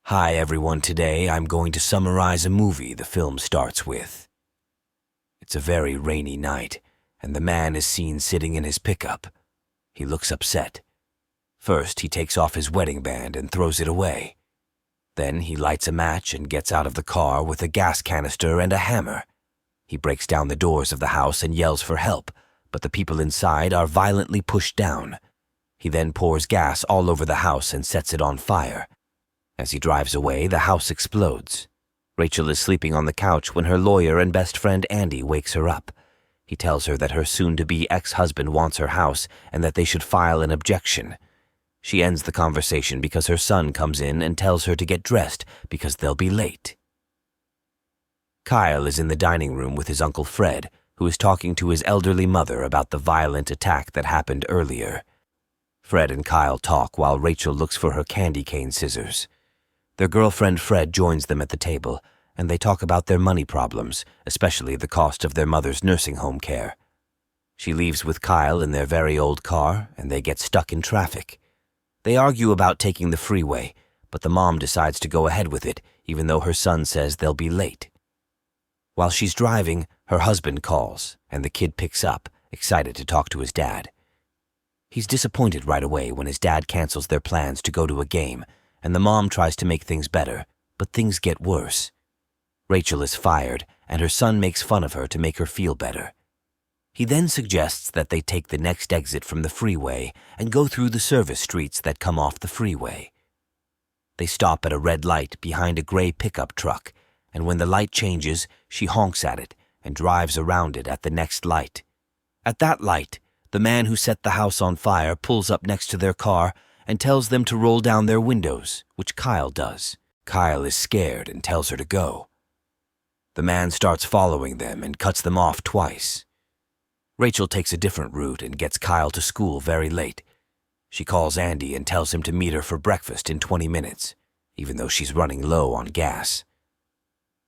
Hi everyone, today I'm going to summarize a movie the film starts with. It's a very rainy night, and the man is seen sitting in his pickup. He looks upset. First, he takes off his wedding band and throws it away. Then he lights a match and gets out of the car with a gas canister and a hammer. He breaks down the doors of the house and yells for help, but the people inside are violently pushed down. He then pours gas all over the house and sets it on fire. As he drives away, the house explodes. Rachel is sleeping on the couch when her lawyer and best friend Andy wakes her up. He tells her that her soon-to-be ex-husband wants her house and that they should file an objection. She ends the conversation because her son comes in and tells her to get dressed because they'll be late. Kyle is in the dining room with his Uncle Fred, who is talking to his elderly mother about the violent attack that happened earlier. Fred and Kyle talk while Rachel looks for her candy cane scissors. Their girlfriend Fred joins them at the table, and they talk about their money problems, especially the cost of their mother's nursing home care. She leaves with Kyle in their very old car, and they get stuck in traffic. They argue about taking the freeway, but the mom decides to go ahead with it, even though her son says they'll be late. While she's driving, her husband calls, and the kid picks up, excited to talk to his dad. He's disappointed right away when his dad cancels their plans to go to a game, and the mom tries to make things better, but things get worse. Rachel is fired, and her son makes fun of her to make her feel better. He then suggests that they take the next exit from the freeway and go through the service streets that come off the freeway. They stop at a red light behind a gray pickup truck, and when the light changes, she honks at it and drives around it at the next light. At that light, the man who set the house on fire pulls up next to their car and tells them to roll down their windows, which Kyle does. Kyle is scared and tells her to go. The man starts following them and cuts them off twice. Rachel takes a different route and gets Kyle to school very late. She calls Andy and tells him to meet her for breakfast in 20 minutes, even though she's running low on gas.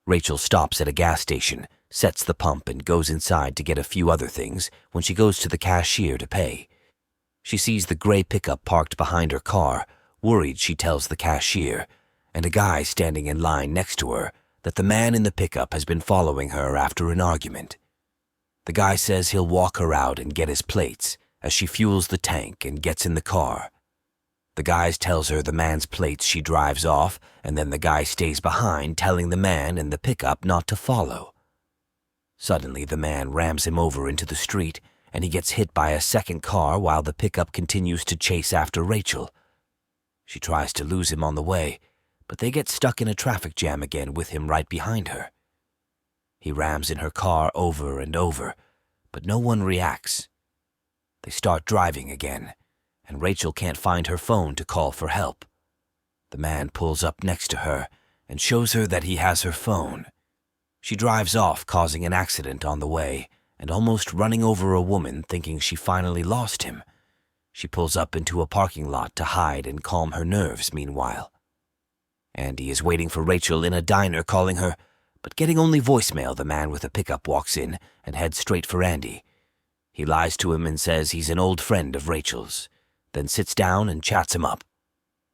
Rachel stops at a gas station, sets the pump, and goes inside to get a few other things when she goes to the cashier to pay. She sees the gray pickup parked behind her car. Worried, she tells the cashier, and a guy standing in line next to her, that the man in the pickup has been following her after an argument. The guy says he'll walk her out and get his plates as she fuels the tank and gets in the car. The guy tells her the man's plates, she drives off, and then the guy stays behind, telling the man in the pickup not to follow. Suddenly, the man rams him over into the street, and he gets hit by a second car while the pickup continues to chase after Rachel. She tries to lose him on the way, but they get stuck in a traffic jam again with him right behind her. He rams in her car over and over, but no one reacts. They start driving again, and Rachel can't find her phone to call for help. The man pulls up next to her and shows her that he has her phone. She drives off, causing an accident on the way, and almost running over a woman, thinking she finally lost him. She pulls up into a parking lot to hide and calm her nerves meanwhile. Andy is waiting for Rachel in a diner, calling her, but getting only voicemail. The man with a pickup walks in and heads straight for Andy. He lies to him and says he's an old friend of Rachel's, then sits down and chats him up.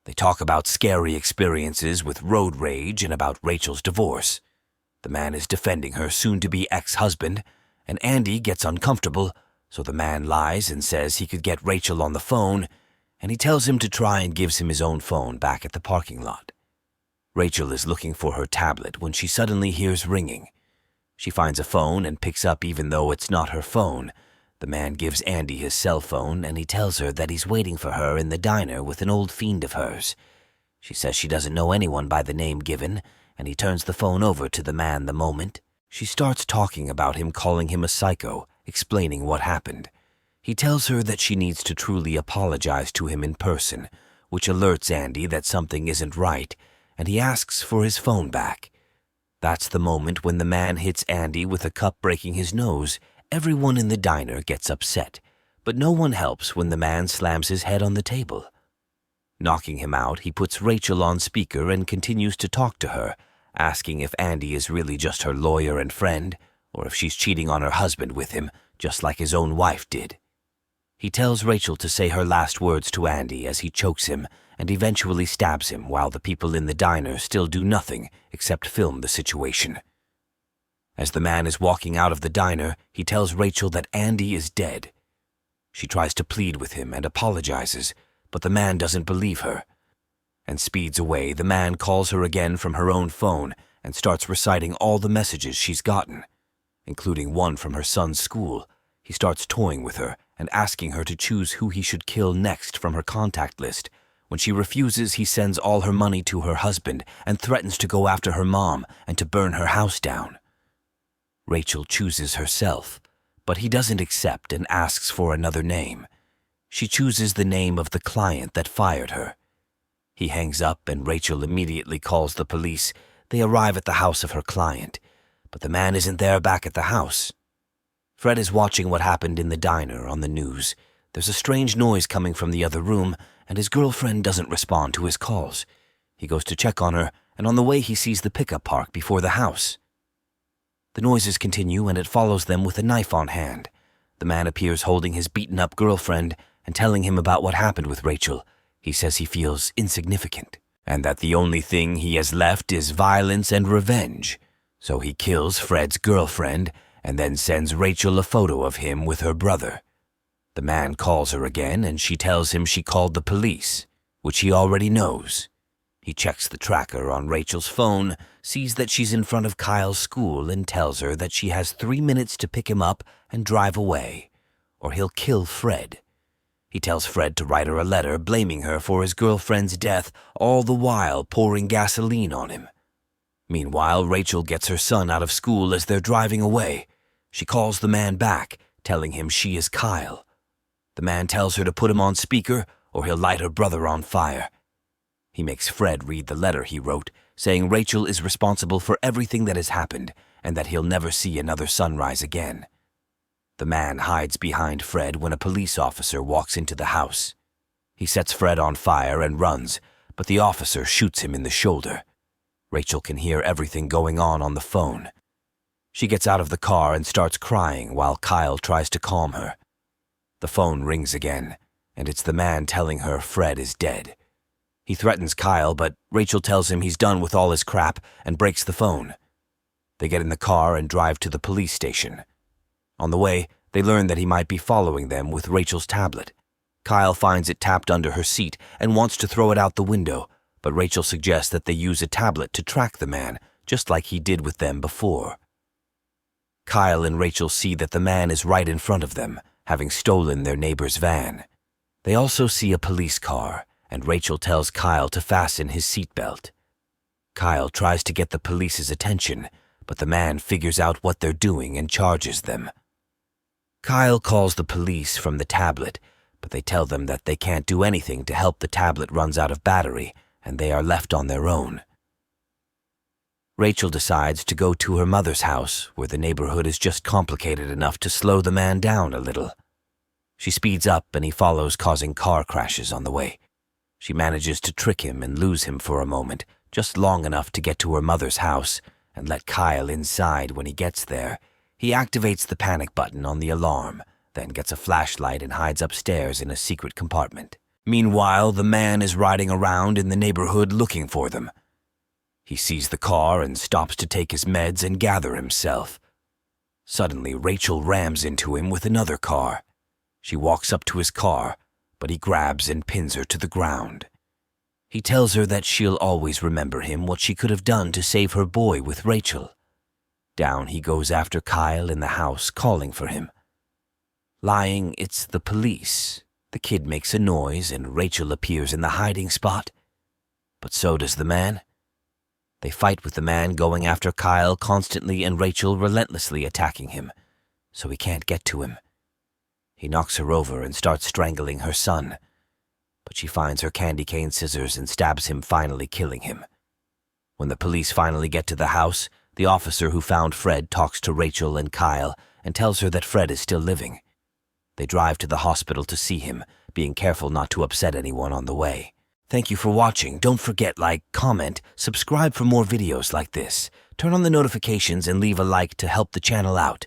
They talk about scary experiences with road rage and about Rachel's divorce. The man is defending her soon-to-be ex-husband, and Andy gets uncomfortable, so the man lies and says he could get Rachel on the phone, and he tells him to try and gives him his own phone back at the parking lot. Rachel is looking for her tablet when she suddenly hears ringing. She finds a phone and picks up even though it's not her phone. The man gives Andy his cell phone, and he tells her that he's waiting for her in the diner with an old fiend of hers. She says she doesn't know anyone by the name given, and he turns the phone over to the man the moment. She starts talking about him, calling him a psycho, explaining what happened. He tells her that she needs to truly apologize to him in person, which alerts Andy that something isn't right, and he asks for his phone back. That's the moment when the man hits Andy with a cup, breaking his nose. Everyone in the diner gets upset, but no one helps when the man slams his head on the table. Knocking him out, he puts Rachel on speaker and continues to talk to her, asking if Andy is really just her lawyer and friend, or if she's cheating on her husband with him, just like his own wife did. He tells Rachel to say her last words to Andy as he chokes him and eventually stabs him while the people in the diner still do nothing except film the situation. As the man is walking out of the diner, he tells Rachel that Andy is dead. She tries to plead with him and apologizes, but the man doesn't believe her. And speeds away, the man calls her again from her own phone and starts reciting all the messages she's gotten, including one from her son's school. He starts toying with her and asking her to choose who he should kill next from her contact list. When she refuses, he sends all her money to her husband and threatens to go after her mom and to burn her house down. Rachel chooses herself, but he doesn't accept and asks for another name. She chooses the name of the client that fired her. He hangs up and Rachel immediately calls the police. They arrive at the house of her client, but the man isn't there back at the house. Fred is watching what happened in the diner on the news. There's a strange noise coming from the other room, and his girlfriend doesn't respond to his calls. He goes to check on her, and on the way he sees the pickup park before the house. The noises continue, and it follows them with a knife on hand. The man appears holding his beaten-up girlfriend and telling him about what happened with Rachel. He says he feels insignificant, and that the only thing he has left is violence and revenge. So he kills Fred's girlfriend and then sends Rachel a photo of him with her brother. The man calls her again, and she tells him she called the police, which he already knows. He checks the tracker on Rachel's phone, sees that she's in front of Kyle's school, and tells her that she has 3 minutes to pick him up and drive away, or he'll kill Fred. He tells Fred to write her a letter blaming her for his girlfriend's death, all the while pouring gasoline on him. Meanwhile, Rachel gets her son out of school as they're driving away. She calls the man back, telling him she is Kyle. The man tells her to put him on speaker or he'll light her brother on fire. He makes Fred read the letter he wrote, saying Rachel is responsible for everything that has happened and that he'll never see another sunrise again. The man hides behind Fred when a police officer walks into the house. He sets Fred on fire and runs, but the officer shoots him in the shoulder. Rachel can hear everything going on the phone. She gets out of the car and starts crying while Kyle tries to calm her. The phone rings again, and it's the man telling her Fred is dead. He threatens Kyle, but Rachel tells him he's done with all his crap and breaks the phone. They get in the car and drive to the police station. On the way, they learn that he might be following them with Rachel's tablet. Kyle finds it tapped under her seat and wants to throw it out the window, but Rachel suggests that they use a tablet to track the man, just like he did with them before. Kyle and Rachel see that the man is right in front of them, having stolen their neighbor's van. They also see a police car, and Rachel tells Kyle to fasten his seatbelt. Kyle tries to get the police's attention, but the man figures out what they're doing and charges them. Kyle calls the police from the tablet, but they tell them that they can't do anything to help. The tablet runs out of battery, and they are left on their own. Rachel decides to go to her mother's house, where the neighborhood is just complicated enough to slow the man down a little. She speeds up and he follows, causing car crashes on the way. She manages to trick him and lose him for a moment, just long enough to get to her mother's house and let Kyle inside. When he gets there, he activates the panic button on the alarm, then gets a flashlight and hides upstairs in a secret compartment. Meanwhile, the man is riding around in the neighborhood looking for them. He sees the car and stops to take his meds and gather himself. Suddenly, Rachel rams into him with another car. She walks up to his car, but he grabs and pins her to the ground. He tells her that she'll always remember him, what she could have done to save her boy with Rachel. Down he goes after Kyle in the house, calling for him. Lying, it's the police. The kid makes a noise and Rachel appears in the hiding spot. But so does the man. They fight with the man going after Kyle constantly and Rachel relentlessly attacking him, so he can't get to him. He knocks her over and starts strangling her son, but she finds her candy cane scissors and stabs him, finally killing him. When the police finally get to the house, the officer who found Fred talks to Rachel and Kyle and tells her that Fred is still living. They drive to the hospital to see him, being careful not to upset anyone on the way. Thank you for watching. Don't forget, like, comment, subscribe for more videos like this. Turn on the notifications and leave a like to help the channel out.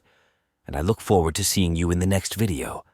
And I look forward to seeing you in the next video.